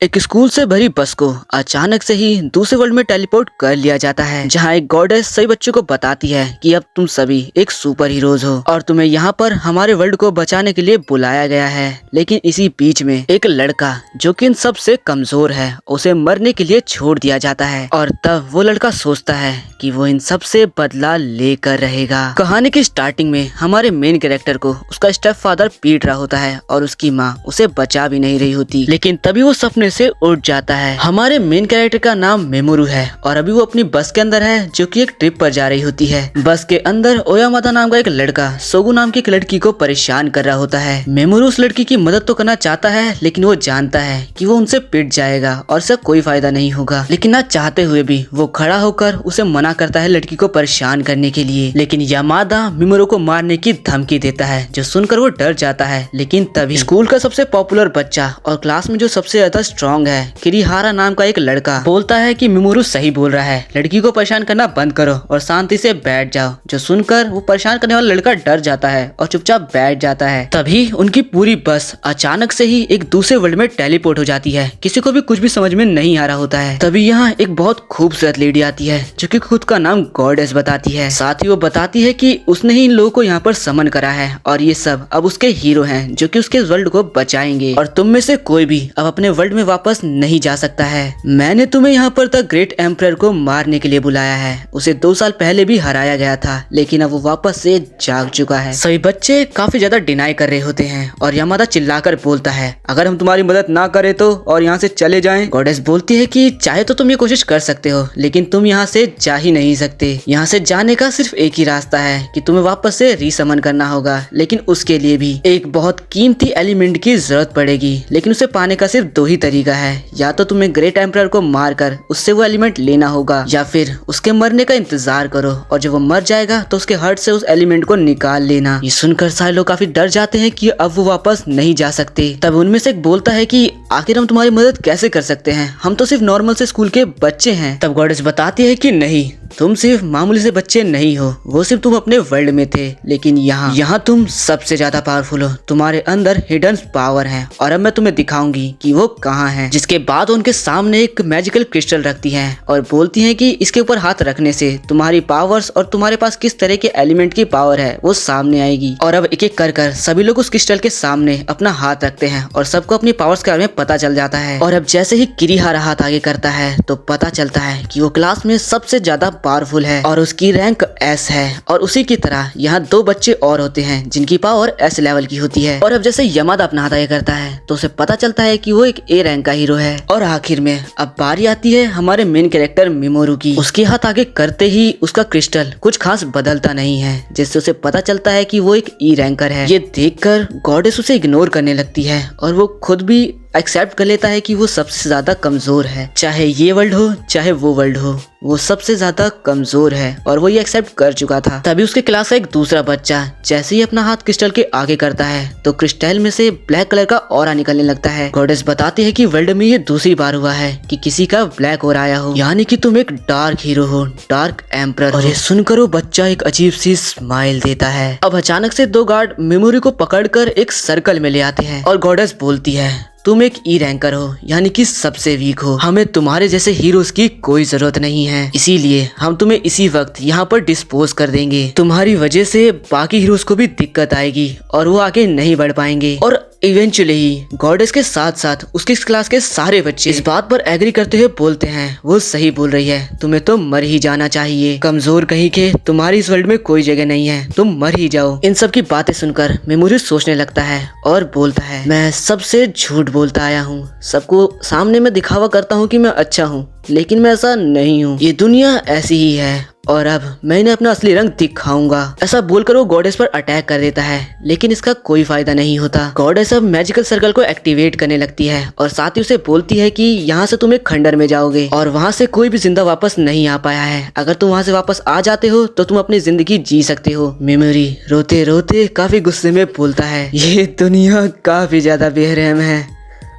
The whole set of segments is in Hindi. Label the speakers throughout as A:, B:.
A: एक स्कूल से भरी बस को अचानक से ही दूसरे वर्ल्ड में टेलीपोर्ट कर लिया जाता है, जहां एक गॉडेस सभी बच्चों को बताती है कि अब तुम सभी एक सुपर हीरोज हो और तुम्हें यहाँ पर हमारे वर्ल्ड को बचाने के लिए बुलाया गया है। लेकिन इसी बीच में एक लड़का जो कि इन सबसे कमजोर है, उसे मरने के लिए छोड़ दिया जाता है और तब वो लड़का सोचता है कि वो इन सब से बदला लेकर रहेगा। कहानी की स्टार्टिंग में हमारे मेन कैरेक्टर को उसका स्टेप फादर पीट रहा होता है और उसकी माँ उसे बचा भी नहीं रही होती, लेकिन तभी वो सपने से उठ जाता है। हमारे मेन कैरेक्टर का नाम मेमोरू है और अभी वो अपनी बस के अंदर है जो कि एक ट्रिप पर जा रही होती है। बस के अंदर ओयामादा नाम का एक लड़का सोगु नाम की एक लड़की को परेशान कर रहा होता है। मेमोरू उस लड़की की मदद तो करना चाहता है, लेकिन वो जानता है कि वो उनसे पिट जाएगा और इससे कोई फायदा नहीं होगा, लेकिन ना चाहते हुए भी वो खड़ा होकर उसे मना करता है लड़की को परेशान करने के लिए। लेकिन यामादा मेमोरू को मारने की धमकी देता है, जो सुनकर वो डर जाता है। लेकिन तभी स्कूल का सबसे पॉपुलर बच्चा और क्लास में जो सबसे ज्यादा स्ट्रॉन्ग है, किरिहारा नाम का एक लड़का बोलता है कि मेमोरू सही बोल रहा है, लड़की को परेशान करना बंद करो और शांति से बैठ जाओ। जो सुनकर वो परेशान करने वाला लड़का डर जाता है और चुपचाप बैठ जाता है। तभी उनकी पूरी बस अचानक से ही एक दूसरे वर्ल्ड में टेलीपोर्ट हो जाती है। किसी को भी कुछ भी समझ में नहीं आ रहा होता है। तभी यहाँ एक बहुत खूबसूरत लेडी आती है जो कि खुद का नाम गॉडेस बताती है। साथ ही वो बताती है कि उसने ही इन लोगों को यहाँ पर समन करा है और ये सब अब उसके हीरो हैं जो कि उसके वर्ल्ड को बचाएंगे और तुम में से कोई भी अब अपने वर्ल्ड में वापस नहीं जा सकता है। मैंने तुम्हें यहाँ पर द ग्रेट एम्परर को मारने के लिए बुलाया है। उसे 2 साल पहले भी हराया गया था, लेकिन अब वो वापस से जाग चुका है। सभी बच्चे काफी ज्यादा डिनाई कर रहे होते हैं और यामादा चिल्लाकर बोलता है, अगर हम तुम्हारी मदद ना करें तो और यहाँ से चले जाएं। गॉडेस बोलती है कि चाहे तो तुम ये कोशिश कर सकते हो, लेकिन तुम यहाँ से जा ही नहीं सकते। यहाँ से जाने का सिर्फ एक ही रास्ता है कि तुम्हें वापस से रीसमन करना होगा, लेकिन उसके लिए भी एक बहुत कीमती एलिमेंट की जरूरत पड़ेगी। लेकिन उसे पाने का सिर्फ 2 ही तरीका है, या तो तुम्हें ग्रेट एम्परर को मारकर उससे वो एलिमेंट लेना होगा, या फिर उसके मरने का इंतजार करो और जब वो मर जाएगा तो उसके हार्ट से उस एलिमेंट को निकाल लेना। ये सुनकर सारे लोग काफी डर जाते हैं कि अब वो वापस नहीं जा सकते। तब उनमें से एक बोलता है कि आखिर हम तुम्हारी मदद कैसे कर सकते हैं, हम तो सिर्फ नॉर्मल से स्कूल के बच्चे हैं। तब गॉडेस बताती है कि नहीं, तुम सिर्फ मामूली से बच्चे नहीं हो, वो सिर्फ तुम अपने वर्ल्ड में थे, लेकिन यहाँ तुम सबसे ज्यादा पावरफुल हो। तुम्हारे अंदर हिडन पावर है और अब मैं तुम्हें दिखाऊंगी कि वो कहाँ है। जिसके बाद उनके सामने एक मैजिकल क्रिस्टल रखती हैं और बोलती हैं कि इसके ऊपर हाथ रखने से तुम्हारी पावर्स और तुम्हारे पास किस तरह के एलिमेंट की पावर है वो सामने आएगी। और अब एक एक कर सभी लोग उस क्रिस्टल के सामने अपना हाथ रखते हैं और सबको अपनी पावर्स के बारे में पता चल जाता है। और अब जैसे ही किरिहारा हाथ आगे करता है तो पता चलता है कि वो क्लास में सबसे ज्यादा पावरफुल है और उसकी रैंक एस है। और उसी की तरह यहाँ 2 बच्चे और होते हैं जिनकी पावर एस लेवल की होती है। और अब जैसे यामादा अपना हाथ आगे करता है तो उसे पता चलता है कि वो एक ए रैंक का हीरो है। और आखिर में अब बारी आती है हमारे मेन कैरेक्टर मेमोरू की। उसके हाथ आगे करते ही उसका क्रिस्टल कुछ खास बदलता नहीं है, जिससे उसे पता चलता है कि वो एक ई रैंकर है। ये देखकर गॉडेस उसे इग्नोर करने लगती है और वो खुद भी एक्सेप्ट कर लेता है कि वो सबसे ज्यादा कमजोर है। चाहे ये वर्ल्ड हो चाहे वो वर्ल्ड हो, वो सबसे ज्यादा कमजोर है और वो ये एक्सेप्ट कर चुका था। तभी उसके क्लास का एक दूसरा बच्चा जैसे ही अपना हाथ क्रिस्टल के आगे करता है तो क्रिस्टल में से ब्लैक कलर का ऑरा निकलने लगता है। गॉडेस बताती है कि वर्ल्ड में ये दूसरी बार हुआ है कि किसी का ब्लैक ऑरा आया हो, यानी कि तुम एक डार्क हीरो हो, डार्क एम्परर। और ये सुनकर वो बच्चा एक अजीब सी स्माइल देता है। अब अचानक से 2 गार्ड मेमोरी को पकड़कर एक सर्कल में ले आते हैं और गॉडेस बोलती है, तुम एक ई रैंकर हो, यानी कि सबसे वीक हो। हमें तुम्हारे जैसे हीरोज की कोई जरूरत नहीं है, इसीलिए हम तुम्हें इसी वक्त यहाँ पर डिस्पोज कर देंगे। तुम्हारी वजह से बाकी हीरोज को भी दिक्कत आएगी और वो आगे नहीं बढ़ पाएंगे। और इवेंचुअली ही गॉडेस के साथ साथ उसके क्लास के सारे बच्चे इस बात पर एग्री करते हुए बोलते हैं, वो सही बोल रही है, तुम्हें तो मर ही जाना चाहिए, कमजोर कहीं के, तुम्हारी इस वर्ल्ड में कोई जगह नहीं है, तुम मर ही जाओ। इन सब की बातें सुनकर मेमोरी सोचने लगता है और बोलता है, मैं सबसे झूठ बोलता आया हूँ, सबको सामने मैं दिखावा करता हूँ कि मैं अच्छा हूँ, लेकिन मैं ऐसा नहीं हूँ, ये दुनिया ऐसी ही है और अब मैं इन्हें अपना असली रंग दिखाऊंगा। ऐसा बोलकर वो गॉडेस पर अटैक कर देता है, लेकिन इसका कोई फायदा नहीं होता। गॉडेस अब मैजिकल सर्कल को एक्टिवेट करने लगती है और साथ ही उसे बोलती है कि यहाँ से तुम एक खंडर में जाओगे और वहाँ से कोई भी जिंदा वापस नहीं आ पाया है। अगर तुम वहाँ से वापस आ जाते हो तो तुम अपनी जिंदगी जी सकते हो। मेमोरी रोते रोते काफी गुस्से में बोलता है, ये दुनिया काफी ज्यादा बेरहम है,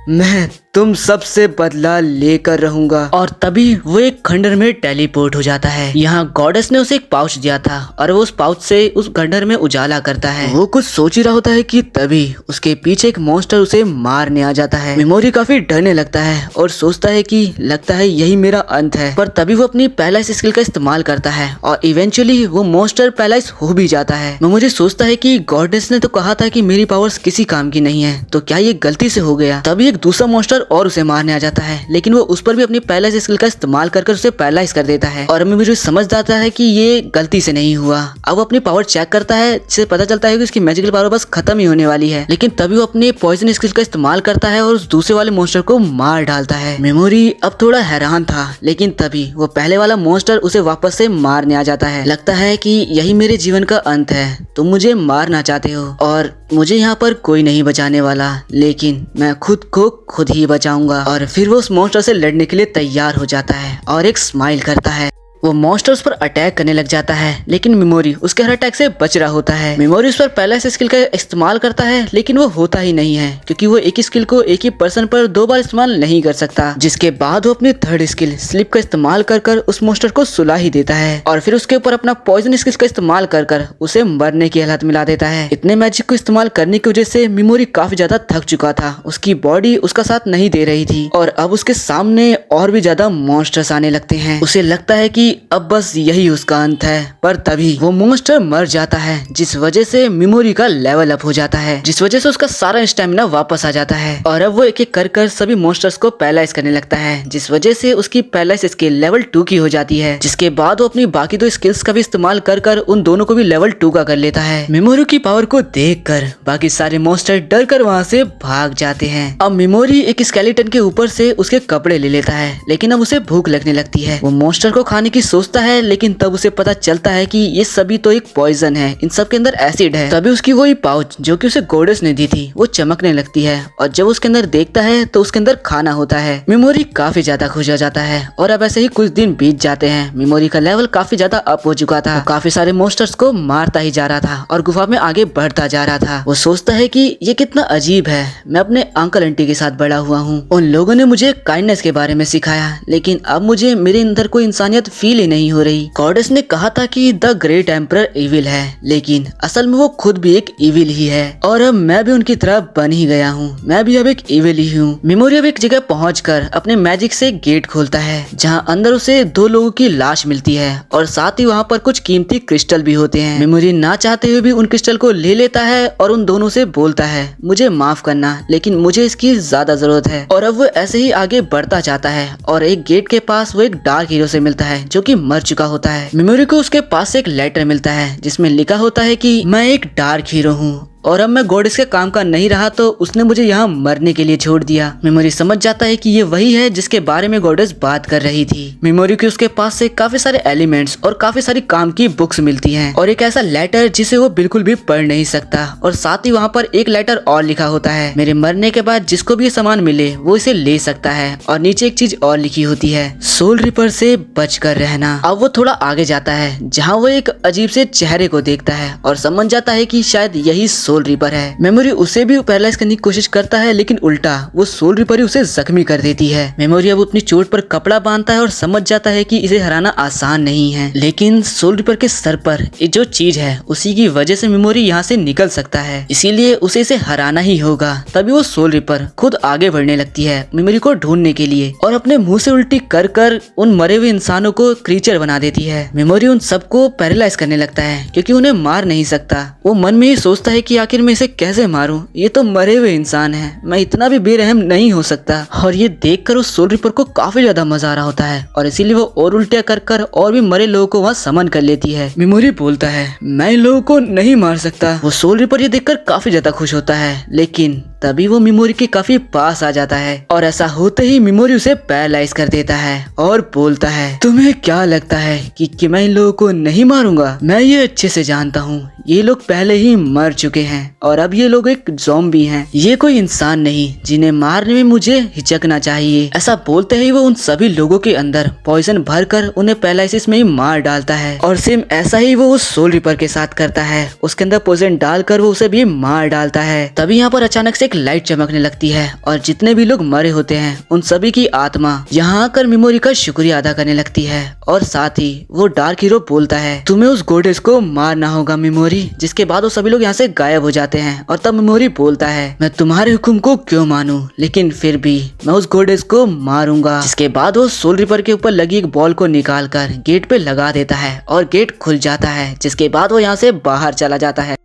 A: मैं तुम सबसे बदला लेकर रहूंगा। और तभी वो एक खंडर में टेलीपोर्ट हो जाता है। यहाँ गॉडेस ने उसे एक पाउच दिया था और वो उस पाउच से उस खंडर में उजाला करता है। वो कुछ सोच ही रहा होता है कि तभी उसके पीछे एक मॉन्स्टर उसे मारने आ जाता है। मेमोरी काफी डरने लगता है और सोचता है कि लगता है यही मेरा अंत है। पर तभी वो अपनी पैरालाइज स्किल का इस्तेमाल करता है और इवेंचुअली वो मॉन्स्टर पैरालाइज हो भी जाता है। मेमोरी सोचता है कि गॉडेस ने तो कहा था कि मेरी पावर्स किसी काम की नहीं है, तो क्या ये गलती से हो गया। तभी एक दूसरा मॉन्स्टर और उसे मारने आ जाता है, लेकिन वो उस पर भी अपनी पैरालाइज स्किल का इस्तेमाल कर उसे पैरालाइज कर देता है। और मेमोरी समझ जाता है कि ये गलती से नहीं हुआ। अब वो अपनी पावर चेक करता है, जिससे पता चलता है कि उसकी मैजिकल पावर बस खत्म ही होने वाली है। लेकिन तभी वो अपने पॉइजन स्किल का इस्तेमाल करता है और उस दूसरे वाले मॉन्स्टर को मार डालता है। मेमोरी अब थोड़ा हैरान था, लेकिन तभी वो पहले वाला मॉन्स्टर उसे वापस से मारने आ जाता है। लगता है कि यही मेरे जीवन का अंत है, तुम मुझे मारना चाहते हो और मुझे यहाँ पर कोई नहीं बचाने वाला, लेकिन मैं खुद को खुद ही बचाऊंगा। और फिर वो उस मॉन्स्टर से लड़ने के लिए तैयार हो जाता है और एक स्माइल करता है। वो मॉन्स्टर उस पर अटैक करने लग जाता है, लेकिन मेमोरी उसके हर अटैक से बच रहा होता है। मेमोरी उस पर पहले से स्किल का इस्तेमाल करता है, लेकिन वो होता ही नहीं है, क्योंकि वो एक ही स्किल को एक ही पर्सन पर 2 बार इस्तेमाल नहीं कर सकता। जिसके बाद वो अपनी थर्ड स्किल स्लिप का इस्तेमाल कर उस मॉन्स्टर को सुला ही देता है और फिर उसके ऊपर अपना पॉइजन स्किल का इस्तेमाल कर उसे मरने की हालत मिला देता है। इतने मैजिक को इस्तेमाल करने की वजह से मेमोरी काफी ज्यादा थक चुका था। उसकी बॉडी उसका साथ नहीं दे रही थी और अब उसके सामने और भी ज्यादा मॉन्स्टर्स आने लगते हैं। उसे लगता है कि अब बस यही उसका अंत है। पर तभी वो मॉन्स्टर मर जाता है, जिस वजह से मेमोरी का लेवल अप हो जाता है, जिस वजह से उसका सारा स्टेमिना वापस आ जाता है। और अब वो एक एक कर सभी मॉन्स्टर्स को पैरालाइज करने लगता है, जिस वजह से उसकी पैरालाइज स्किल लेवल 2 की हो जाती है। जिसके बाद वो अपनी बाकी 2 स्किल्स का भी इस्तेमाल कर उन दोनों को भी लेवल 2 का कर लेता है। मेमोरी की पावर को देखकर बाकी सारे मॉन्स्टर डर कर वहाँ से भाग जाते हैं। अब मेमोरी एक स्केलेटन के ऊपर से उसके कपड़े ले लेता है, लेकिन अब उसे भूख लगने लगती है। वो मॉन्स्टर को खाने की सोचता है, लेकिन तब उसे पता चलता है कि ये सभी तो एक पॉइजन है, इन सब के अंदर एसिड है। तभी उसकी वही पाउच जो कि उसे गॉडेस ने दी थी वो चमकने लगती है और जब उसके अंदर देखता है तो उसके अंदर खाना होता है। मेमोरी काफी ज्यादा खुश हो जाता है और अब ऐसे ही कुछ दिन बीत जाते हैं। मेमोरी का लेवल काफी ज्यादा अप हो चुका था, काफी सारे मॉन्स्टर्स को मारता ही जा रहा था और गुफा में आगे बढ़ता जा रहा था। वो सोचता है कि ये कितना अजीब है, मैं अपने अंकल आंटी के साथ बड़ा हुआ हूँ, उन लोगों ने मुझे काइंडनेस के बारे में सिखाया, लेकिन अब मुझे मेरे अंदर कोई इंसानियत फील ही नहीं हो रही। गॉडेस ने कहा था कि द ग्रेट एम्परर इविल है, लेकिन असल में वो खुद भी एक इविल ही है और अब मैं भी उनकी तरह बन ही गया हूँ, मैं भी अब एक इविल ही हूँ। मेमोरी अब एक जगह पहुंचकर अपने मैजिक से गेट खोलता है, जहाँ अंदर उसे 2 लोगों की लाश मिलती है और साथ ही वहाँ पर कुछ कीमती क्रिस्टल भी होते हैं। मेमोरी ना चाहते हुए भी उन क्रिस्टल को ले लेता है और उन दोनों से बोलता है, मुझे माफ करना, लेकिन मुझे इसकी ज्यादा जरूरत है। और अब वो ऐसे ही आगे बढ़ता जाता है और एक गेट के पास वो एक डार्क हीरो से मिलता है जो कि मर चुका होता है। मेमोरी को उसके पास से एक लेटर मिलता है जिसमें लिखा होता है कि मैं एक डार्क हीरो हूँ और अब मैं गॉडेस के काम का नहीं रहा, तो उसने मुझे यहाँ मरने के लिए छोड़ दिया। मेमोरी समझ जाता है कि ये वही है जिसके बारे में गॉडेस बात कर रही थी। मेमोरी को उसके पास से काफी सारे एलिमेंट्स और काफी सारी काम की बुक्स मिलती हैं और एक ऐसा लेटर जिसे वो बिल्कुल भी पढ़ नहीं सकता। और साथ ही वहाँ पर एक लेटर और लिखा होता है, मेरे मरने के बाद जिसको भी सामान मिले वो इसे ले सकता है। और नीचे एक चीज और लिखी होती है, सोल रिपर से बच कर रहना। अब वो थोड़ा आगे जाता है, जहाँ वो एक अजीब से चेहरे को देखता है और समझ जाता है कि शायद यही सोल रिपर है। मेमोरी उसे भी पैरालाइज करने की कोशिश करता है, लेकिन उल्टा वो सोल रिपर ही उसे जख्मी कर देती है। मेमोरी अब अपनी चोट पर कपड़ा बांधता है और समझ जाता है कि इसे हराना आसान नहीं है, लेकिन सोल रिपर के सर पर ये जो चीज है उसी की वजह से मेमोरी यहाँ से निकल सकता है, इसीलिए उसे इसे हराना ही होगा। तभी वो सोल रिपर खुद आगे बढ़ने लगती है मेमोरी को ढूंढने के लिए और अपने मुंह से उल्टी कर उन मरे हुए इंसानों को क्रीचर बना देती है। मेमोरी उन सबको पैरालाइज करने लगता है क्योंकि उन्हें मार नहीं सकता। वो मन में ही सोचता है कि आखिर मैं इसे कैसे मारूं, ये तो मरे हुए इंसान है, मैं इतना भी बेरहम नहीं हो सकता। और ये देखकर उस सोल रिपर को काफी ज्यादा मजा आ रहा होता है और इसीलिए वो और उल्टिया कर और भी मरे लोगों को वहाँ समन कर लेती है। मेमोरी बोलता है, मैं इन लोगों को नहीं मार सकता। वो सोल रिपर ये देखकर काफी ज्यादा खुश होता है, लेकिन तभी वो मेमोरी के काफी पास आ जाता है और ऐसा होते ही मेमोरी उसे पैरालाइज कर देता है और बोलता है, तुम्हें क्या लगता है कि मैं इन लोगों को नहीं मारूंगा? मैं ये अच्छे से जानता हूँ, ये लोग पहले ही मर चुके हैं और अब ये लोग एक ज़ॉम्बी हैं। ये कोई इंसान नहीं जिन्हें मारने में मुझे हिचकना चाहिए। ऐसा बोलते ही वो उन सभी लोगों के अंदर पॉइजन भरकर उन्हें पैरालिसिस में ही मार डालता है और सेम ऐसा ही वो उस सोल रिपर के साथ करता है। उसके अंदर पॉइजन डालकर वो उसे भी मार डालता है। तभी यहाँ पर अचानक से एक लाइट चमकने लगती है और जितने भी लोग मरे होते हैं उन सभी की आत्मा यहाँ आकर मेमोरी का शुक्रिया अदा करने लगती है और साथ ही वो डार्क हीरो बोलता है तुम्हें उस गोडेस को मारना होगा मेमोरी। जिसके बाद वो सभी लोग यहाँ से गायब हो जाते हैं और तब मेमोरी बोलता है मैं तुम्हारे हुक्म को क्यों मानूं, लेकिन फिर भी मैं उस गोडेस को मारूंगा। जिसके बाद वो सोल रिपर के ऊपर लगी एक बॉल को निकाल कर गेट पे लगा देता है और गेट खुल जाता है। जिसके बाद वो यहाँ से बाहर चला जाता है।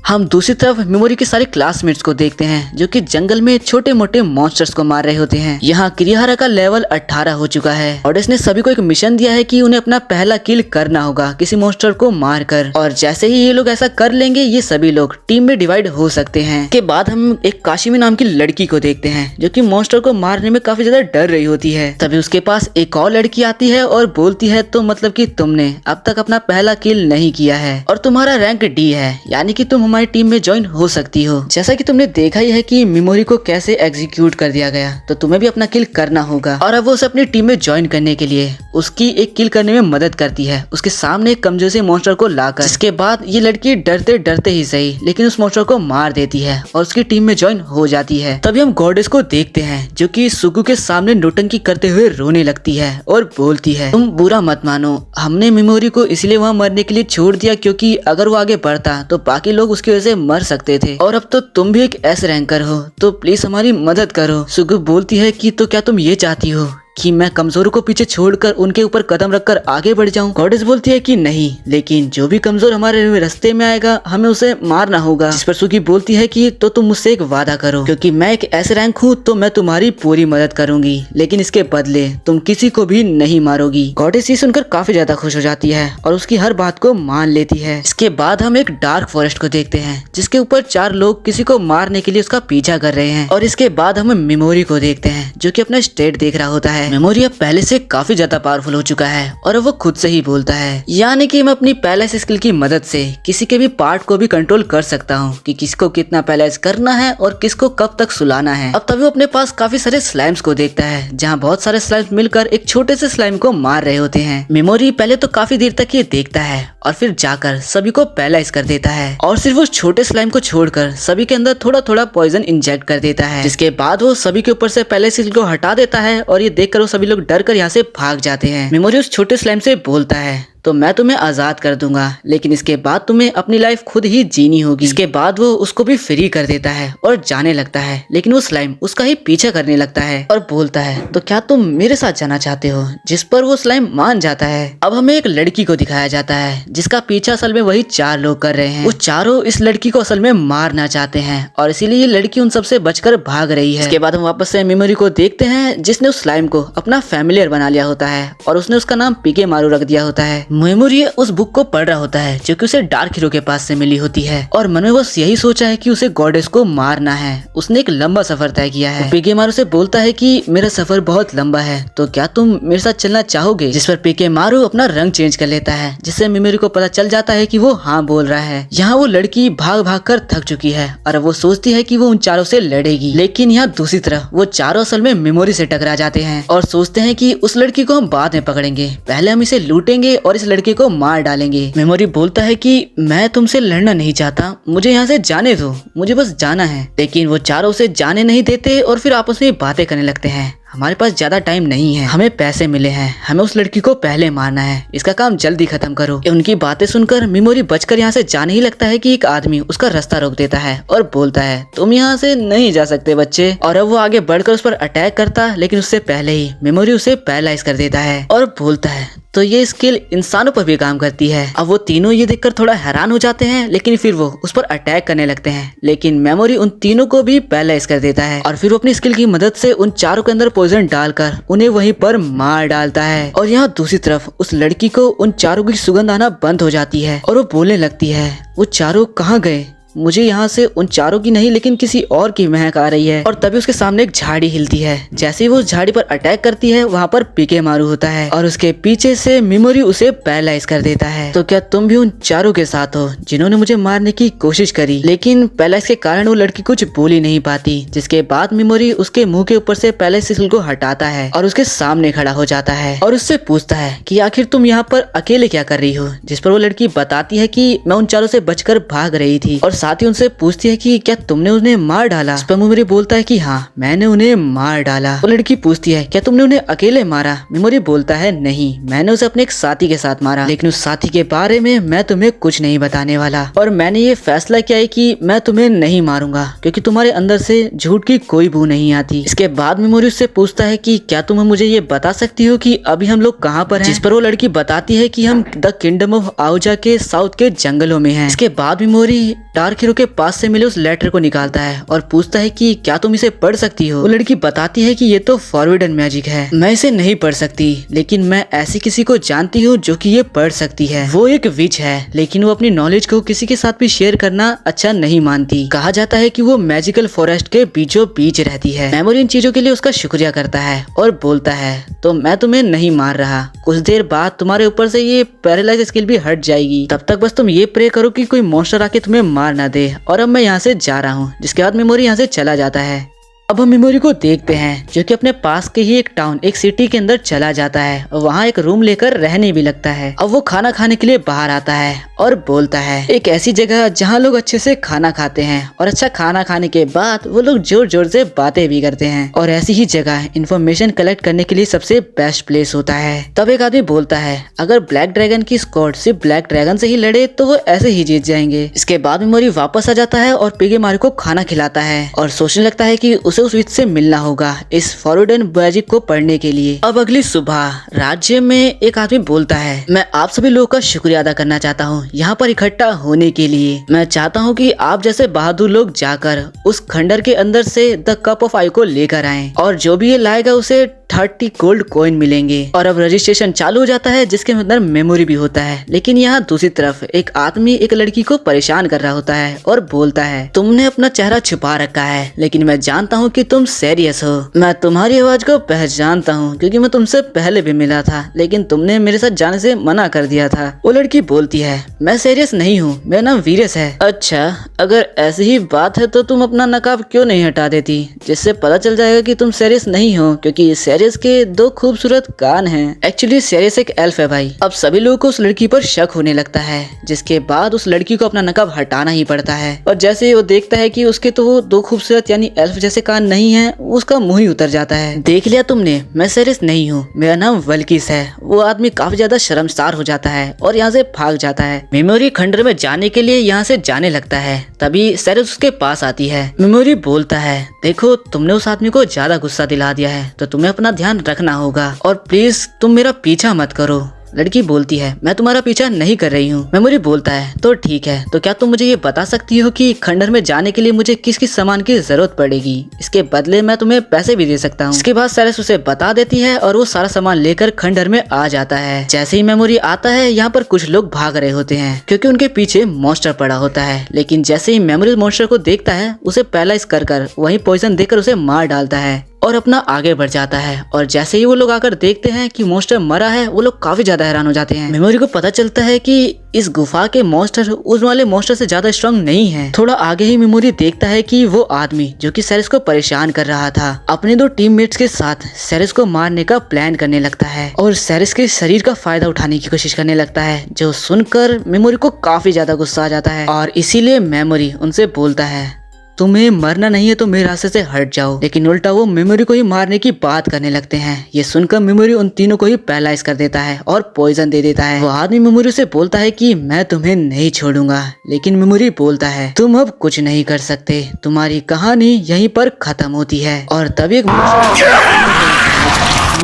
A: हम दूसरी तरफ मेमोरी के सारे क्लासमेट्स को देखते हैं जो कि जंगल में छोटे मोटे मॉन्स्टर्स को मार रहे होते हैं। यहाँ क्रियाहारा का लेवल 18 हो चुका है और इसने सभी को एक मिशन दिया है कि उन्हें अपना पहला किल करना होगा किसी मॉन्स्टर को मारकर। और जैसे ही ये लोग ऐसा कर लेंगे ये सभी लोग टीम में डिवाइड हो सकते हैं। के बाद हम एक काशिमी नाम की लड़की को देखते हैं जो कि मॉन्स्टर को मारने में काफी ज्यादा डर रही होती है। तभी उसके पास एक और लड़की आती है और बोलती है तो मतलब कि तुमने अब तक अपना पहला किल नहीं किया है और तुम्हारा रैंक डी है, यानी कि तुम हमारी टीम में ज्वाइन हो सकती हो। जैसा कि तुमने देखा ही है कि मेमोरी को कैसे एग्जीक्यूट कर दिया गया, तो तुम्हें भी अपना किल करना होगा। और अब वो उसे अपनी टीम में ज्वाइन करने के लिए उसकी एक किल करने में मदद करती है उसके सामने एक कमजोर से मॉन्स्टर को लाकर। जिसके बाद ये लड़की डरते डरते ही सही लेकिन उस मॉन्स्टर को मार देती है और उसकी टीम में ज्वाइन हो जाती है। तभी हम गॉडेस को देखते हैं जो कि सुगु के सामने नोटंकी करते हुए रोने लगती है और बोलती है तुम बुरा मत मानो, हमने मेमोरी को इसलिए वहाँ मरने के लिए छोड़ दिया क्योंकि अगर वो आगे बढ़ता तो बाकी लोग उसकी वजह से मर सकते थे और अब तो तुम भी एक एस रैंकर हो तो प्लीज हमारी मदद करो। सुगु बोलती है कि तो क्या तुम ये चाहती हो कि मैं कमजोरों को पीछे छोड़कर उनके ऊपर कदम रखकर आगे बढ़ जाऊं? गॉडेस बोलती है कि नहीं, लेकिन जो भी कमजोर हमारे रास्ते में आएगा हमें उसे मारना होगा। जिस पर सुगी बोलती है कि तो तुम मुझसे एक वादा करो, क्योंकि मैं एक ऐसे रैंक हूँ तो मैं तुम्हारी पूरी मदद करूंगी, लेकिन इसके बदले तुम किसी को भी नहीं मारोगी। गॉडेस ये सुनकर काफी ज्यादा खुश हो जाती है और उसकी हर बात को मान लेती है। इसके बाद हम एक डार्क फॉरेस्ट को देखते हैं जिसके ऊपर 4 लोग किसी को मारने के लिए उसका पीछा कर रहे हैं। और इसके बाद हम मेमोरी को देखते हैं जो कि अपना स्टेट देख रहा होता है। मेमोरी अब पहले से काफी ज्यादा पावरफुल हो चुका है और वो खुद से ही बोलता है, यानी कि मैं अपनी पैलेस स्किल की मदद से किसी के भी पार्ट को भी कंट्रोल कर सकता हूँ कि किसको कितना पैलेस करना है और किसको कब तक सुलाना है। अब तभी वो अपने पास काफी सारे स्लाइम्स को देखता है जहाँ बहुत सारे स्लाइम्स मिलकर एक छोटे से स्लाइम को मार रहे होते हैं। मेमोरी पहले तो काफी देर तक ये देखता है और फिर जाकर सभी को पैरालाइज कर देता है और सिर्फ उस छोटे स्लाइम को छोड़कर सभी के अंदर थोड़ा थोड़ा पॉइजन इंजेक्ट कर देता है। जिसके बाद वो सभी के ऊपर से पैरालाइसिस को हटा देता है और ये देखकर वो सभी लोग डर कर यहाँ से भाग जाते हैं। मेमोरी उस छोटे स्लाइम से बोलता है तो मैं तुम्हें आजाद कर दूंगा, लेकिन इसके बाद तुम्हें अपनी लाइफ खुद ही जीनी होगी। इसके बाद वो उसको भी फ्री कर देता है और जाने लगता है, लेकिन वो स्लाइम उसका ही पीछा करने लगता है और बोलता है तो क्या तुम मेरे साथ जाना चाहते हो? जिस पर वो स्लाइम मान जाता है। अब हमें एक लड़की को दिखाया जाता है जिसका पीछा असल में वही 4 लोग कर रहे हैं। वो चारों इस लड़की को असल में मारना चाहते हैं और इसीलिए ये लड़की उन सबसे बचकर भाग रही है। इसके बाद हम वापस से मेमोरी को देखते हैं जिसने उस स्लाइम को अपना फैमिलियर बना लिया होता है और उसने उसका नाम पीके मारू रख दिया होता है। मेमोरी उस बुक को पढ़ रहा होता है जो कि उसे डार्क हीरो के पास से मिली होती है और मन में बस यही सोचा है कि उसे गॉडेस को मारना है। उसने एक लंबा सफर तय किया है। पीके मारू से बोलता है कि मेरा सफर बहुत लंबा है तो क्या तुम मेरे साथ चलना चाहोगे? जिस पर पीके मारू अपना रंग चेंज कर लेता है जिससे मेमोरी को पता चल जाता है कि वो हाँ बोल रहा है। यहाँ वो लड़की भाग भाग कर थक चुकी है और वो सोचती है कि वो उन चारों से लड़ेगी, लेकिन यहाँ दूसरी तरफ वो चारों असल में मेमोरी से टकरा जाते हैं और सोचते हैं कि उस लड़की को हम बाद में पकड़ेंगे, पहले हम इसे लूटेंगे और इस लड़के को मार डालेंगे। मेमोरी बोलता है कि मैं तुमसे लड़ना नहीं चाहता, मुझे यहाँ से जाने दो, मुझे बस जाना है। लेकिन वो चारों उसे जाने नहीं देते और फिर आपस में बातें करने लगते हैं। हमारे पास ज्यादा टाइम नहीं है, हमें पैसे मिले हैं, हमें उस लड़की को पहले मारना है, इसका काम जल्दी खत्म करो। उनकी बातें सुनकर मेमोरी बचकर यहाँ से जाने ही लगता है कि एक आदमी उसका रास्ता रोक देता है और बोलता है तुम यहाँ से नहीं जा सकते बच्चे। और अब वो आगे बढ़कर उस पर अटैक करता, लेकिन उससे पहले ही मेमोरी उसे पैरालाइज कर देता है और बोलता है तो ये स्किल इंसानों पर भी काम करती है। अब वो तीनों ये देखकर थोड़ा हैरान हो जाते हैं, लेकिन फिर वो उस पर अटैक करने लगते हैं, लेकिन मेमोरी उन तीनों को भी पैरालाइज कर देता है और फिर वो अपनी स्किल की मदद से उन चारों के अंदर पॉइजन डालकर उन्हें वहीं पर मार डालता है। और यहाँ दूसरी तरफ उस लड़की को उन चारों की सुगंध आना बंद हो जाती है और वो बोलने लगती है वो चारों कहाँ गए, मुझे यहाँ से उन चारों की नहीं लेकिन किसी और की महक आ रही है। और तभी उसके सामने एक झाड़ी हिलती है। जैसे ही वो उस झाड़ी पर अटैक करती है वहाँ पर पीके मारू होता है और उसके पीछे से मेमोरी उसे पैरालाइज कर देता है। तो क्या तुम भी उन चारों के साथ हो जिन्होंने मुझे मारने की कोशिश करी, लेकिन पैरालाइज के कारण वो लड़की कुछ बोल ही नहीं पाती। जिसके बाद मेमोरी उसके मुंह के ऊपर से पैरालाइज सिल को हटाता है और उसके सामने खड़ा हो जाता है और उससे पूछता है कि आखिर तुम यहाँ पर अकेले क्या कर रही हो। जिस पर वो लड़की बताती है कि मैं उन चारों से बचकर भाग रही थी और साथ ही उनसे पूछती है कि क्या तुमने उन्हें मार डाला। इस पर मेमोरी बोलता है कि हाँ, मैंने उन्हें मार डाला। वो लड़की पूछती है क्या तुमने उन्हें अकेले मारा। मेमोरी बोलता है नहीं, मैंने उसे अपने एक साथी के साथ मारा, लेकिन उस साथी के बारे में मैं तुम्हें कुछ नहीं बताने वाला। और मैंने ये फैसला किया है कि मैं तुम्हें नहीं मारूंगा क्योंकि तुम्हारे अंदर से झूठ की कोई बू नहीं आती। इसके बाद मेमोरी उससे पूछता है कि क्या तुम मुझे ये बता सकती हो कि अभी हम लोग कहाँ पर हैं। जिस पर वो लड़की बताती है कि हम द किंगडम ऑफ आउजा के साउथ के जंगलों में हैं। इसके बाद मेमोरी डार्क हीरो के पास से मिले उस लेटर को निकालता है और पूछता है कि क्या तुम इसे पढ़ सकती हो। वो लड़की बताती है कि ये तो फॉरबिडन मैजिक है, मैं इसे नहीं पढ़ सकती, लेकिन मैं ऐसी किसी को जानती हूँ जो कि ये पढ़ सकती है। वो एक विच है, लेकिन वो अपनी नॉलेज को किसी के साथ भी शेयर करना अच्छा नहीं मानती। कहा जाता है कि वो मैजिकल फॉरेस्ट के बीचों बीच रहती है। मेमोरी इन चीजों के लिए उसका शुक्रिया करता है और बोलता है तो मैं तुम्हें नहीं मार रहा, कुछ देर बाद तुम्हारे ऊपर से ये पैरालाइज स्किल भी हट जाएगी, तब तक बस तुम ये प्रे करो कि कोई मॉन्स्टर आके तुम्हें मार ना दे। और अब मैं यहाँ से जा रहा हूँ। जिसके बाद मेमोरी यहाँ से चला जाता है। अब हम मेमोरी को देखते हैं जो कि अपने पास के ही एक टाउन, एक सिटी के अंदर चला जाता है और वहाँ एक रूम लेकर रहने भी लगता है। अब वो खाना खाने के लिए बाहर आता है और बोलता है एक ऐसी जगह जहाँ लोग अच्छे से खाना खाते हैं और अच्छा खाना खाने के बाद वो लोग जोर जोर से बातें भी करते हैं और ऐसी ही जगह इंफॉर्मेशन कलेक्ट करने के लिए सबसे बेस्ट प्लेस होता है। तब एक आदमी बोलता है अगर ब्लैक ड्रैगन की स्क्वाड सिर्फ ब्लैक ड्रैगन से ही लड़े तो वो ऐसे ही जीत जाएंगे। इसके बाद मेमोरी वापस आ जाता है और पिगी मारू को खाना खिलाता है और सोचने लगता है कि उसे उस विच से मिलना होगा इस फॉरबिडन मैजिक को पढ़ने के लिए। अब अगली सुबह राज्य में एक आदमी बोलता है मैं आप सभी लोगों का शुक्रिया अदा करना चाहता हूँ यहाँ पर इकट्ठा होने के लिए। मैं चाहता हूँ कि आप जैसे बहादुर लोग जाकर उस खंडर के अंदर से द कप ऑफ आई को लेकर आएं और जो भी ये लाएगा उसे 30 गोल्ड कॉइन मिलेंगे। और अब रजिस्ट्रेशन चालू हो जाता है जिसके अंदर मेमोरी भी होता है, लेकिन यहाँ दूसरी तरफ एक आदमी एक लड़की को परेशान कर रहा होता है और बोलता है तुमने अपना चेहरा छुपा रखा है, लेकिन मैं जानता हूँ कि तुम सीरियस हो। मैं तुम्हारी आवाज को पहचानता हूँ क्योंकि मैं तुमसे पहले भी मिला था, लेकिन तुमने मेरे साथ जाने से मना कर दिया था। वो लड़की बोलती है मैं सीरियस नहीं हूँ, मेरा नाम वीरस है। अच्छा, अगर ऐसी ही बात है तो तुम अपना नकाब क्यों नहीं हटा देती, जिससे पता चल जाएगा कि तुम सीरियस नहीं हो, क्योंकि सीरियस के दो खूबसूरत कान हैं। एक्चुअली सीरियस एक एल्फ है भाई। अब सभी लोगों को उस लड़की पर शक होने लगता है, जिसके बाद उस लड़की को अपना नकाब हटाना ही पड़ता है। और जैसे वो देखता है कि उसके तो वो दो खूबसूरत यानी एल्फ जैसे कान नहीं है, उसका मुंह ही उतर जाता है। देख लिया तुमने, मैं सीरियस नहीं हूँ, मेरा नाम वल्किस है। वो आदमी काफी ज्यादा शर्मसार हो जाता है और यहाँ से भाग जाता है। मेमोरी खंडर में जाने के लिए यहाँ से जाने लगता है, तभी सीरियस उसके पास आती है। मेमोरी बोलता है देखो तुमने उस आदमी को ज्यादा गुस्सा दिला दिया है, तो तुम्हें अपना ध्यान रखना होगा और प्लीज तुम मेरा पीछा मत करो। लड़की बोलती है मैं तुम्हारा पीछा नहीं कर रही हूँ। मेमोरी बोलता है तो ठीक है, तो क्या तुम मुझे ये बता सकती हो कि खंडर में जाने के लिए मुझे किस किस सामान की जरूरत पड़ेगी, इसके बदले मैं तुम्हें पैसे भी दे सकता हूँ। इसके बाद सीरियस उसे बता देती है और वो सारा सामान लेकर खंडर में आ जाता है। जैसे ही मेमोरी आता है यहाँ पर कुछ लोग भाग रहे होते हैं क्योंकि उनके पीछे मॉन्स्टर पड़ा होता है, लेकिन जैसे ही मेमोरी मॉन्स्टर को देखता है उसे पैरालाइज कर वही पॉइजन देकर उसे मार डालता है और अपना आगे बढ़ जाता है। और जैसे ही वो लोग आकर देखते हैं कि मॉन्स्टर मरा है, वो लोग काफी ज्यादा हैरान हो जाते हैं। मेमोरी को पता चलता है कि इस गुफा के मॉन्स्टर उस वाले मॉन्स्टर से ज्यादा स्ट्रांग नहीं है। थोड़ा आगे ही मेमोरी देखता है कि वो आदमी जो कि सीरियस को परेशान कर रहा था, अपने दो टीममेट्स के साथ सीरियस को मारने का प्लान करने लगता है और सीरियस के शरीर का फायदा उठाने की कोशिश करने लगता है, जो सुनकर मेमोरी को काफी ज्यादा गुस्सा आ जाता है। और इसीलिए मेमोरी उनसे बोलता है तुम्हें मरना नहीं है तो मेरे रास्ते से हट जाओ, लेकिन उल्टा वो मेमोरी को ही मारने की बात करने लगते हैं। ये सुनकर मेमोरी उन तीनों को ही पैरालाइज कर देता है और पॉइजन दे देता है। वो आदमी मेमोरी से बोलता है कि मैं तुम्हें नहीं छोड़ूंगा, लेकिन मेमोरी बोलता है तुम अब कुछ नहीं कर सकते, तुम्हारी कहानी यहीं पर खत्म होती है। और तभी एक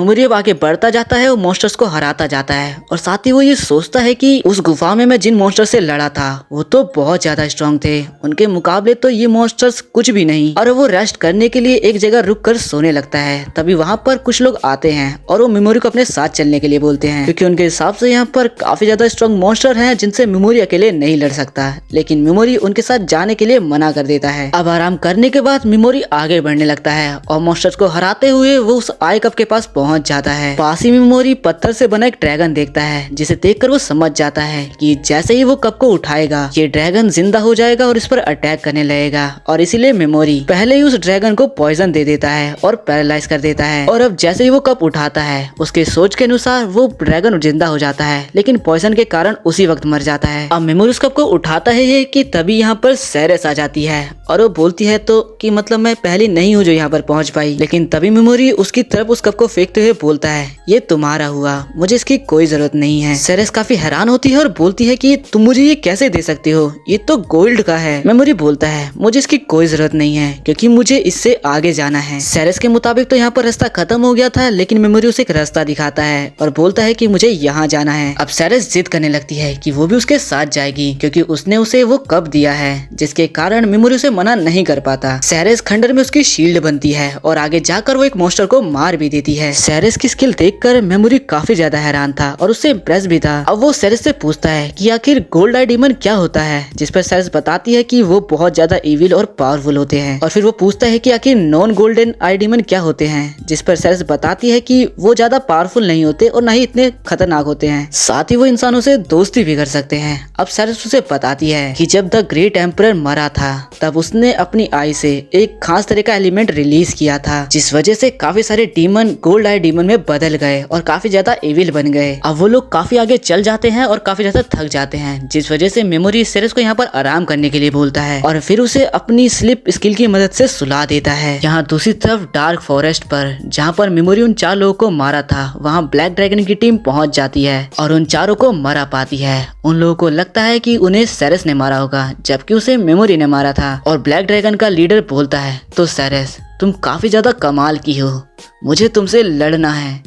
A: मेमोरी अब आगे बढ़ता जाता है और मॉन्स्टर्स को हराता जाता है और साथ ही वो ये सोचता है कि उस गुफा में मैं जिन मॉन्स्टर से लड़ा था वो तो बहुत ज्यादा स्ट्रांग थे, उनके मुकाबले तो ये मॉन्स्टर्स कुछ भी नहीं। और वो रेस्ट करने के लिए एक जगह रुक कर सोने लगता है। तभी वहाँ पर कुछ लोग आते हैं और वो मेमोरी को अपने साथ चलने के लिए बोलते हैं, क्योंकि उनके हिसाब से यहाँ पर काफी ज्यादा स्ट्रांग मॉन्स्टर हैं जिनसे मेमोरी अकेले नहीं लड़ सकता। लेकिन मेमोरी उनके साथ जाने के लिए मना कर देता है। अब आराम करने के बाद मेमोरी आगे बढ़ने लगता है और मॉन्स्टर्स को हराते हुए वो उस आई कप के पास पहुंच जाता है। पास ही मेमोरी पत्थर से बना एक ड्रैगन देखता है, जिसे देखकर वो समझ जाता है कि जैसे ही वो कप को उठाएगा ये ड्रैगन जिंदा हो जाएगा और इस पर अटैक करने लगेगा। और इसीलिए मेमोरी पहले ही उस ड्रैगन को पॉइजन दे देता है और पैरालाइज कर देता है। और अब जैसे ही वो कप उठाता है उसके सोच के अनुसार वो ड्रैगन जिंदा हो जाता है, लेकिन पॉइजन के कारण उसी वक्त मर जाता है। अब मेमोरी उस कप को उठाता है ये कि तभी यहाँ पर सेरेस आ जाती है और वो बोलती है तो कि मतलब मैं पहली नहीं हूँ जो यहाँ पर पहुंच पाई। लेकिन तभी मेमोरी उसकी तरफ उस कप को फेंकते हुए बोलता है ये तुम्हारा हुआ, मुझे इसकी कोई जरूरत नहीं है। सेरेस काफी हैरान होती है और बोलती है कि तुम मुझे ये कैसे दे सकती हो, ये तो गोल्ड का है। मेमोरी बोलता है मुझे इसकी कोई जरूरत नहीं है क्योंकि मुझे इससे आगे जाना है। सेरेस के मुताबिक तो यहाँ पर रास्ता खत्म हो गया था, लेकिन मेमोरी उसे एक रास्ता दिखाता है और बोलता है कि मुझे यहाँ जाना है। अब सेरेस जिद करने लगती है कि वो भी उसके साथ जाएगी क्योंकि उसने उसे वो कप दिया है, जिसके कारण मेमोरी उसे मना नहीं कर पाता। सेरेस खंडर में उसकी शील्ड बनती है और आगे जाकर वो एक मॉन्स्टर को मार भी देती है। सेरेस की स्किल देखकर मेमोरी काफी ज्यादा हैरान था और उससे इम्प्रेस भी था। अब वो सेरेस से पूछता है कि आखिर गोल्ड आई डीमन क्या होता है, जिस पर सेरेस बताती है कि वो बहुत ज्यादा इविल और पावरफुल होते हैं। और फिर वो पूछता है कि आखिर नॉन गोल्डन आई डीमन क्या होते हैं, जिस पर सेरेस बताती है कि वो ज्यादा पावरफुल नहीं होते और न ही इतने खतरनाक होते हैं, साथ ही वो इंसानों से दोस्ती भी कर सकते हैं। अब सेरेस उसे बताती है कि जब द ग्रेट एम्परर मरा था तब उसने अपनी आई से एक खास तरह का एलिमेंट रिलीज किया था, जिस वजह से काफी सारे डीमन गोल्ड आई डीमन में बदल गए और काफी ज्यादा इविल बन गए। अब वो लोग काफी आगे चल जाते हैं और काफी ज्यादा थक जाते हैं, जिस वजह से मेमोरी सेरेस को यहाँ पर आराम करने के लिए बोलता है और फिर उसे अपनी स्लिप स्किल की मदद से सुला देता है। यहाँ दूसरी तरफ डार्क फॉरेस्ट पर जहाँ पर मेमोरी उन 4 लोगों को मारा था, वहाँ ब्लैक ड्रैगन की टीम पहुंच जाती है और उन 4 को मरा पाती है। उन लोगों को लगता है कि उन्हें सेरेस ने मारा होगा, जबकि उसे मेमोरी ने मारा था। और ब्लैक ड्रैगन का लीडर बोलता है तो सेरेस तुम काफी ज्यादा कमाल की हो, मुझे तुमसे लड़ना है।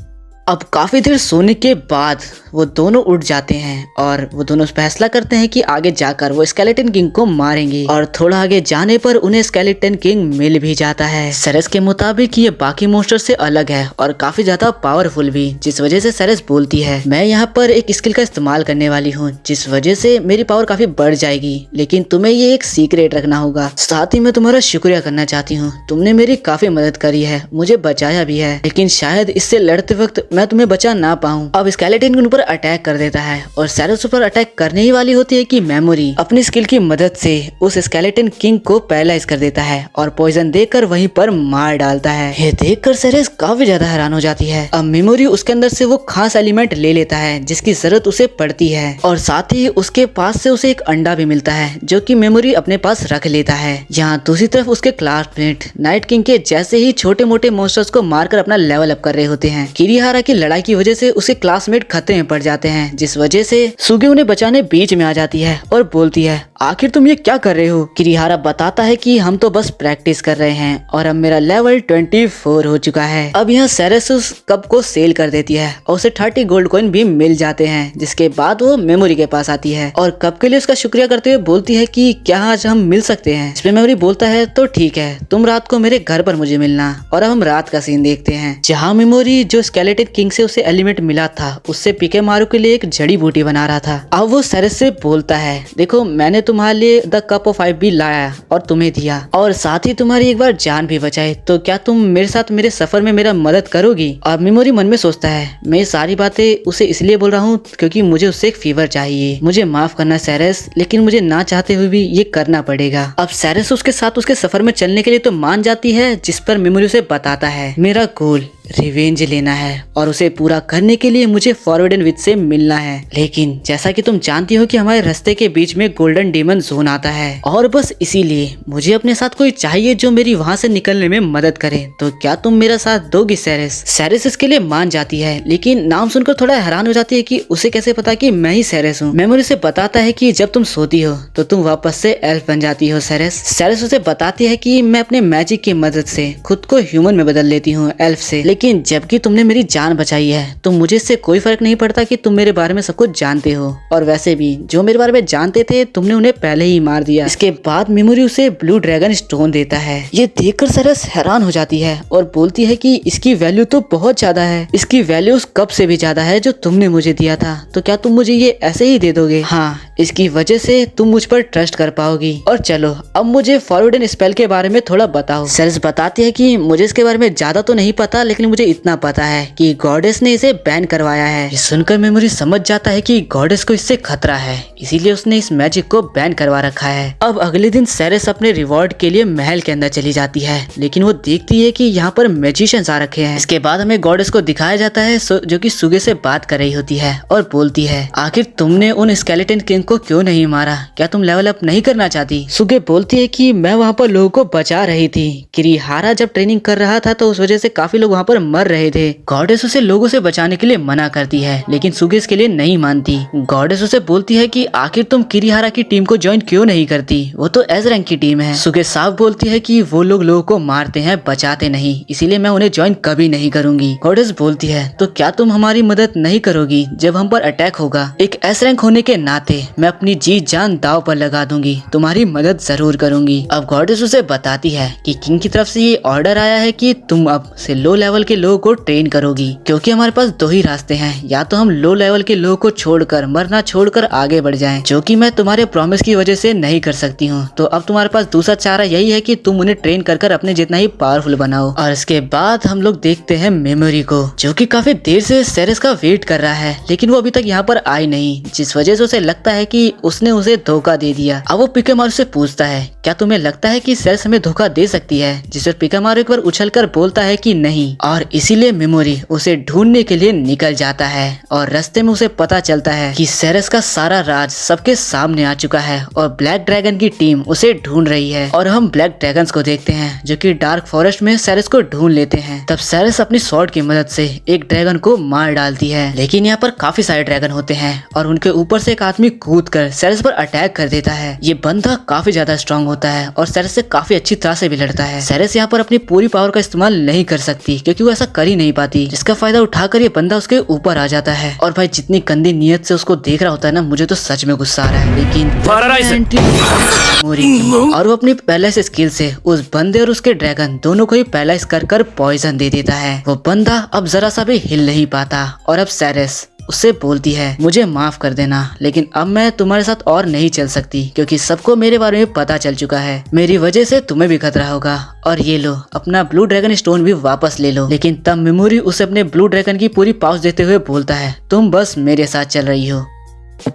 A: अब काफी देर सोने के बाद वो दोनों उठ जाते हैं और वो दोनों फैसला करते हैं कि आगे जाकर वो स्केलेटन किंग को मारेंगे। और थोड़ा आगे जाने पर उन्हें स्केलेटन किंग मिल भी जाता है। सेरेस के मुताबिक ये बाकी मॉन्स्टर से अलग है और काफी ज्यादा पावरफुल भी, जिस वजह से सेरेस बोलती है मैं यहाँ पर एक स्किल का इस्तेमाल करने वाली हूँ जिस वजह से मेरी पावर काफी बढ़ जाएगी, लेकिन तुम्हें ये एक सीक्रेट रखना होगा। साथ ही मैं तुम्हारा शुक्रिया करना चाहती हूँ, तुमने मेरी काफी मदद करी है, मुझे बचाया भी है, लेकिन शायद इससे लड़ते वक्त मैं तुम्हें बचा ना पाऊँ। अब स्केलेटन के ऊपर अटैक कर देता है और सेरेस पर अटैक करने ही वाली होती है कि मेमोरी अपनी स्किल की मदद से उस स्केलेटन किंग को पैरालाइज कर देता है और पॉइजन देकर वहीं पर मार डालता है। ये देखकर सेरेस काफी ज्यादा हैरान हो जाती है। अब मेमोरी उसके अंदर से वो खास एलिमेंट ले लेता है जिसकी जरूरत उसे पड़ती है और साथ ही उसके पास से उसे एक अंडा भी मिलता है जो कि मेमोरी अपने पास रख लेता है। यहाँ दूसरी तरफ उसके क्लासमेट नाइट किंग के जैसे ही छोटे मोटे मॉन्स्टर्स को मारकर अपना लेवल अप कर रहे होते हैं। किरीहारा की लड़ाई की वजह से उसके क्लासमेट खतरे में पड़ जाते हैं, जिस वजह से सुगे उन्हें बचाने बीच में आ जाती है और बोलती है आखिर तुम ये क्या कर रहे हो। किरीहारा बताता है कि हम तो बस प्रैक्टिस कर रहे हैं और अब मेरा लेवल 24 हो चुका है। अब यहाँ सेरेस उस कप को सेल कर देती है और उसे 30 गोल्ड कॉइन भी मिल जाते हैं, जिसके बाद वो मेमोरी के पास आती है और कप के लिए उसका शुक्रिया करते हुए बोलती है कि क्या आज हम मिल सकते हैं। इसमें मेमोरी बोलता है तो ठीक है, तुम रात को मेरे घर पर मुझे मिलना। और अब हम रात का सीन देखते हैं जहाँ मेमोरी जो स्केलेटन किंग से उसे एलिमेंट मिला था उससे पीके मारू के लिए एक जड़ी बूटी बना रहा था। अब वो सेरेस से बोलता है देखो मैंने तुम्हारे लिए द कप ऑफ आई भी लाया और तुम्हें दिया और साथ ही तुम्हारी एक बार जान भी बचाई, तो क्या तुम मेरे साथ मेरे सफर में मेरा मदद करोगी। और मेमोरी मन में सोचता है मैं ये सारी बातें उसे इसलिए बोल रहा हूँ क्योंकि मुझे उससे एक फीवर चाहिए, मुझे माफ करना सेरेस, लेकिन मुझे ना चाहते हुए भी ये करना पड़ेगा। अब सेरेस उसके साथ उसके सफर में चलने के लिए तो मान जाती है, जिस पर मेमोरी उसे बताता है मेरा गोल रिवेंज लेना है और उसे पूरा करने के लिए मुझे फॉरवर्डन विद से मिलना है, लेकिन जैसा कि तुम जानती हो कि हमारे रास्ते के बीच में गोल्डन डीमन जोन आता है और बस इसीलिए मुझे अपने साथ कोई चाहिए जो मेरी वहां से निकलने में मदद करे, तो क्या तुम मेरा साथ दोगी सेरेस। सेरेस इसके लिए मान जाती है, लेकिन नाम सुनकर थोड़ा हैरान हो जाती है कि उसे कैसे पता कि मैं ही सेरेस हूँ। मेमोरी से बताता है कि जब तुम सोती हो तो तुम वापस से एल्फ बन जाती हो सेरेस। सेरेस उसे बताती है कि मैं अपने मैजिक की मदद से खुद को ह्यूमन में बदल लेती हूँ एल्फ से, लेकिन जबकि तुमने मेरी जान बचाई है तो मुझे इससे कोई फर्क नहीं पड़ता कि तुम मेरे बारे में सब कुछ जानते हो, और वैसे भी जो मेरे बारे में जानते थे तुमने उन्हें पहले ही मार दिया। इसके बाद मेमोरी उसे ब्लू ड्रैगन स्टोन देता है। ये देखकर सेरेस हैरान हो जाती है और बोलती है कि इसकी वैल्यू तो बहुत ज्यादा है, इसकी वैल्यू उस कप से भी ज्यादा है जो तुमने मुझे दिया था, तो क्या तुम मुझे ये ऐसे ही दे दोगे? हाँ, इसकी वजह से तुम मुझ पर ट्रस्ट कर पाओगी। और चलो अब मुझे फॉरवर्डन स्पेल के बारे में थोड़ा बताओ। सेरेस बताती है कि मुझे इसके बारे में ज्यादा तो नहीं पता, लेकिन मुझे इतना पता है कि गॉडेस ने इसे बैन करवाया है। ये सुनकर मेमोरी समझ जाता है कि गॉडेस को इससे खतरा है, इसीलिए उसने इस मैजिक को बैन करवा रखा है। अब अगले दिन सेरेस अपने रिवॉर्ड के लिए महल के अंदर चली जाती है, लेकिन वो देखती है कि यहाँ पर मैजिशियंस आ रखे हैं। इसके बाद हमें गॉडेस को दिखाया जाता है जो कि सुगे से बात कर रही होती है और बोलती है, आखिर तुमने उन स्केलेटन किंग को क्यों नहीं मारा? क्या तुम लेवल अप नहीं करना चाहती? सुगे बोलती है कि मैं वहाँ पर लोगों को बचा रही थी। किरीहारा जब ट्रेनिंग कर रहा था तो उस वजह से काफी लोग वहाँ पर मर रहे थे। गॉडेस उसे लोगों से बचाने के लिए मना करती है, लेकिन सुगे इसके लिए नहीं मानती। गॉडेस उसे बोलती है कि आखिर तुम किरीहारा की टीम को ज्वाइन क्यों नहीं करती, वो तो एस रैंक की टीम है। सुगे साफ बोलती है कि वो लोग लोगों को मारते हैं, बचाते नहीं, इसीलिए मैं उन्हें ज्वाइन कभी नहीं करूंगी। गॉडेस बोलती है, तो क्या तुम हमारी मदद नहीं करोगी जब हम पर अटैक होगा? एक एस रैंक होने के नाते मैं अपनी जी जान दाव पर लगा दूंगी, तुम्हारी मदद जरूर करूंगी। अब गॉडेस उसे बताती है कि किंग की तरफ से ये ऑर्डर आया है कि तुम अब से लो लेवल के लोगों को ट्रेन करोगी, क्योंकि हमारे पास दो ही रास्ते हैं, या तो हम लो लेवल के लोगों को छोड़कर मरना छोड़कर आगे बढ़ जाएं, जो कि मैं तुम्हारे प्रॉमिस की वजह से नहीं कर सकती हूँ। तो अब तुम्हारे पास दूसरा चारा यही है कि तुम उन्हें ट्रेन कर अपने जितना ही पावरफुल बनाओ। और इसके बाद हम लोग देखते हैं मेमोरी को, जो कि काफी देर से सेरेस का वेट कर रहा है, लेकिन वो अभी तक यहाँ पर आई नहीं, जिस वजह से उसे लगता है कि उसने उसे धोखा दे दिया। अब वो पिकेमारू से पूछता है, क्या तुम्हें लगता है कि सेरेस हमें धोखा दे सकती है? जिस पर पिकेमारू एक बार उछलकर बोलता है कि नहीं, और इसीलिए मेमोरी उसे ढूंढने के लिए निकल जाता है। और रास्ते में उसे पता चलता है कि सेरेस का सारा राज सबके सामने आ चुका है और ब्लैक ड्रैगन की टीम उसे ढूंढ रही है। और हम ब्लैक ड्रैगन्स को देखते हैं जो कि डार्क फॉरेस्ट में सेरेस को ढूंढ लेते हैं। तब सेरेस अपनी स्वॉर्ड की मदद से एक ड्रैगन को मार डालती है, लेकिन यहाँ पर काफी सारे ड्रैगन होते हैं और उनके ऊपर से एक आदमी कूद कर सेरेस पर अटैक कर देता है। ये बंदा काफी ज्यादा स्ट्रांग होता है और सेरेस से काफी अच्छी तरह से भी लड़ता है। सेरेस यहाँ पर अपनी पूरी पावर का इस्तेमाल नहीं कर सकती क्योंकि वो ऐसा कर ही नहीं पाती, जिसका फायदा उठाकर ये बंदा उसके ऊपर आ जाता है। और भाई जितनी गंदी नियत से उसको देख रहा होता है ना, मुझे तो सच में गुस्सा आ रहा है। लेकिन और वो अपनी पैलेस स्किल से उस बंदे और उसके ड्रैगन दोनों को ही पैलेस कर पॉइजन दे देता है। वो बंदा अब जरा सा भी हिल नहीं पाता और अब सेरेस उससे बोलती है, मुझे माफ कर देना, लेकिन अब मैं तुम्हारे साथ और नहीं चल सकती क्योंकि सबको मेरे बारे में पता चल चुका है। मेरी वजह से तुम्हें भी खतरा होगा, और ये लो अपना ब्लू ड्रैगन स्टोन भी वापस ले लो। लेकिन तब मेमोरी उसे अपने ब्लू ड्रैगन की पूरी पाउच देते हुए बोलता है, तुम बस मेरे साथ चल रही हो।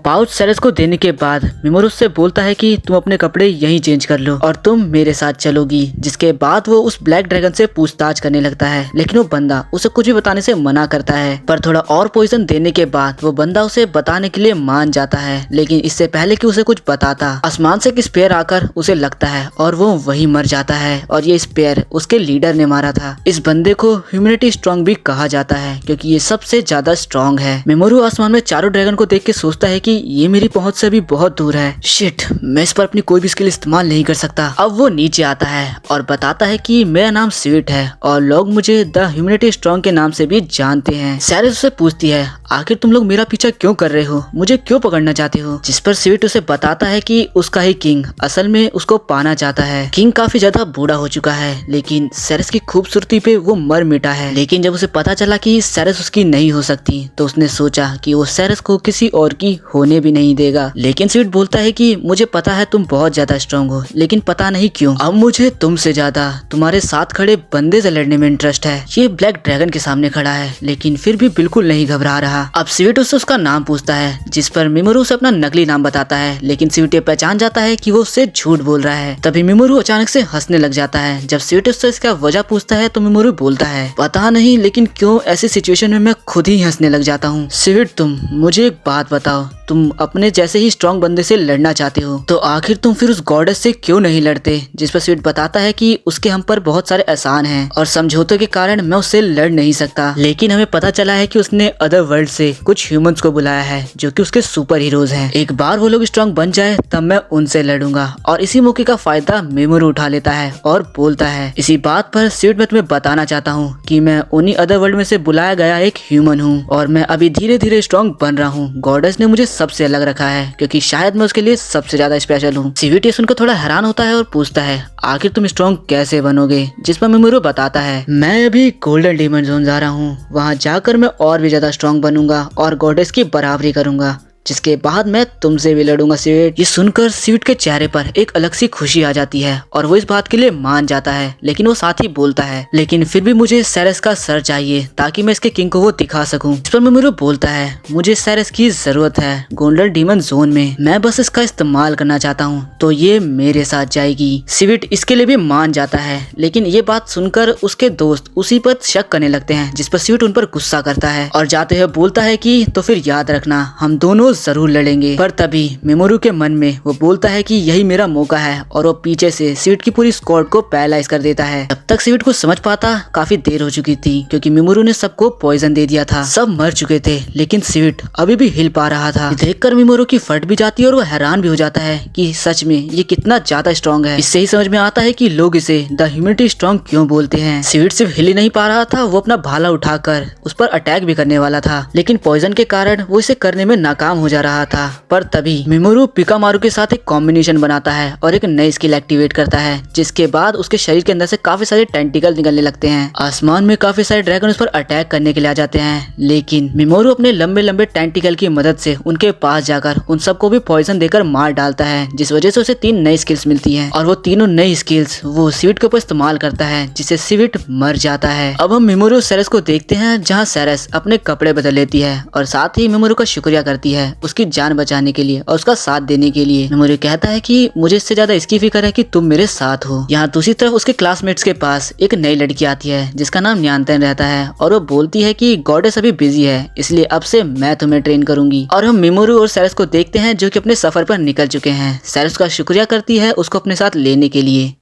A: पाउच सेरेस को देने के बाद मेमोरी उससे बोलता है कि तुम अपने कपड़े यहीं चेंज कर लो और तुम मेरे साथ चलोगी। जिसके बाद वो उस ब्लैक ड्रैगन से पूछताछ करने लगता है, लेकिन वो बंदा उसे कुछ भी बताने से मना करता है। पर थोड़ा और पॉइजन देने के बाद वो बंदा उसे बताने के लिए मान जाता है, लेकिन इससे पहले कि उसे कुछ बताता, आसमान से एक स्पेयर आकर उसे लगता है और वो वही मर जाता है। और ये स्पेयर उसके लीडर ने मारा था। इस बंदे को ह्यूमैनिटी स्ट्रॉन्ग भी कहा जाता है क्योंकि ये सबसे ज्यादा स्ट्रॉन्ग है। मेमोरी आसमान में चारों ड्रैगन को देख के सोचता है कि ये मेरी पहुंच से भी बहुत दूर है। शिट, मैं इस पर अपनी कोई भी स्किल इस्तेमाल नहीं कर सकता। अब वो नीचे आता है और बताता है कि मेरा नाम स्वीट है और लोग मुझे द ह्यूमैनिटी स्ट्रॉन्ग के नाम से भी जानते हैं। सेरेस उससे पूछती है, आखिर तुम लोग मेरा पीछा क्यों कर रहे हो, मुझे क्यों पकड़ना चाहते हो? जिस पर स्वीट उसे बताता है कि उसका ही किंग असल में उसको पाना चाहता है। किंग काफी ज्यादा बूढ़ा हो चुका है, लेकिन सेरेस की खूबसूरती पे वो मर मिटा है। लेकिन जब उसे पता चला कि सेरेस उसकी नहीं हो सकती, तो उसने सोचा कि वो सेरेस को किसी और की होने भी नहीं देगा। लेकिन स्वीट बोलता है कि मुझे पता है तुम बहुत ज्यादा स्ट्रांग हो, लेकिन पता नहीं क्यों अब मुझे तुमसे ज्यादा तुम्हारे साथ खड़े बंदे से लड़ने में इंटरेस्ट है। ये ब्लैक ड्रैगन के सामने खड़ा है, लेकिन फिर भी बिल्कुल नहीं घबरा रहा। अब स्वीट उससे उसका नाम पूछता है, जिस पर मेमोरू उसे अपना नकली नाम बताता है, लेकिन स्वीट ये पहचान जाता है कि वो उससे झूठ बोल रहा है। तभी मेमोरू अचानक से हंसने लग जाता है। जब स्वीट उससे इसका वजह पूछता है तो मेमोरू बोलता है, पता नहीं, लेकिन क्यों ऐसी सिचुएशन में मैं खुद ही हंसने लग जाता हूँ। स्वीट, तुम मुझे एक बात बताओ, तुम अपने जैसे ही स्ट्रॉन्ग बंदे से लड़ना चाहते हो, तो आखिर तुम फिर उस गॉडेस से क्यों नहीं लड़ते? जिस पर स्वीट बताता है कि उसके हम पर बहुत सारे एहसान हैं और समझौतों के कारण मैं उससे लड़ नहीं सकता। लेकिन हमें पता चला है कि उसने अदर वर्ल्ड से कुछ ह्यूमंस को बुलाया है जो कि उसके सुपर हीरोज हैं। एक बार वो लोग स्ट्रॉन्ग बन जाए तब मैं उनसे लड़ूंगा। और इसी मौके का फायदा मेमोरू उठा लेता है और बोलता है, इसी बात पर स्वीट मैं तुम्हें बताना चाहता हूँ कि मैं उन्हीं अदर वर्ल्ड में से बुलाया गया एक ह्यूमन हूँ और मैं अभी धीरे धीरे स्ट्रॉन्ग बन रहा हूँ। गॉडेस ने मुझे सबसे अलग रखा है क्योंकि शायद मैं उसके लिए सबसे ज्यादा स्पेशल हूँ। स्वीट ये सुनकर थोड़ा हैरान होता है और पूछता है, आखिर तुम स्ट्रॉन्ग कैसे बनोगे? जिस पर मेमोरू बताता है, मैं अभी गोल्डन डीमन जोन जा रहा हूँ, वहाँ जाकर मैं और भी ज्यादा स्ट्रॉन्ग बनूंगा और गॉडेस की बराबरी करूंगा, जिसके बाद मैं तुमसे भी लड़ूंगा स्वीट। ये सुनकर स्वीट के चेहरे पर एक अलग सी खुशी आ जाती है और वो इस बात के लिए मान जाता है। लेकिन वो साथ ही बोलता है, लेकिन फिर भी मुझे सेरेस का सर चाहिए ताकि मैं इसके किंग को वो दिखा सकूं। इस पर मेमोरू बोलता है, मुझे सेरेस की जरूरत है गोल्डन डीमन जोन में, मैं बस इसका इस्तेमाल करना चाहता हूँ, तो ये मेरे साथ जाएगी। स्वीट इसके लिए भी मान जाता है, लेकिन ये बात सुनकर उसके दोस्त उसी पर शक करने लगते हैं, जिस पर स्वीट उन पर गुस्सा करता है और जाते हुए बोलता है कि तो फिर याद रखना, हम दोनों जरूर लड़ेंगे। पर तभी मेमोरू के मन में वो बोलता है कि यही मेरा मौका है और वो पीछे से स्वीट की पूरी स्क्वाड को पैरालाइज कर देता है। तब तक स्वीट को समझ पाता काफी देर हो चुकी थी क्योंकि मेमोरू ने सबको पॉइजन दे दिया था, सब मर चुके थे, लेकिन स्वीट अभी भी हिल पा रहा था। देखकर मेमोरू की फट भी जाती है और वो हैरान भी हो जाता है कि सच में ये कितना ज्यादा स्ट्रॉन्ग है। इससे ही समझ में आता है कि लोग इसे द ह्यूमैनिटी स्ट्रॉन्ग क्यों बोलते हैं। स्वीट सिर्फ हिल ही नहीं पा रहा था, वो अपना भाला उठाकर उस पर अटैक भी करने वाला था, लेकिन पॉइजन के कारण वो इसे करने में नाकाम हो जा रहा था। पर तभी मेमोरू पिकामारू के साथ एक कॉम्बिनेशन बनाता है और एक नई स्किल एक्टिवेट करता है, जिसके बाद उसके शरीर के अंदर से काफी सारे टेंटिकल निकलने लगते हैं। आसमान में काफी सारे ड्रैगन उस पर अटैक करने के लिए आ जाते हैं, लेकिन मेमोरू अपने लंबे लंबे टेंटिकल की मदद से उनके पास जाकर उन सबको भी पॉइजन देकर मार डालता है, जिस वजह से उसे 3 नई स्किल्स मिलती हैं और वो तीनों नई स्किल्स वो स्वीट के ऊपर इस्तेमाल करता है, जिससे स्वीट मर जाता है। अब हम मेमोरू सेरेस को देखते हैं, जहाँ सेरेस अपने कपड़े बदल लेती है और साथ ही मेमोरू का शुक्रिया करती है उसकी जान बचाने के लिए और उसका साथ देने के लिए। मेमोरू कहता है कि मुझे इससे ज्यादा इसकी फिक्र है कि तुम मेरे साथ हो। यहाँ दूसरी तरफ उसके क्लासमेट्स के पास एक नई लड़की आती है जिसका नाम न्यानतन रहता है और वो बोलती है कि गॉडेस अभी बिजी है, इसलिए अब से मैं तुम्हें ट्रेन करूंगी। और हम मेमोरू और सेरेस को देखते हैं जो कि अपने सफर पर निकल चुके हैं। सेरेस का शुक्रिया करती है उसको अपने साथ लेने के लिए।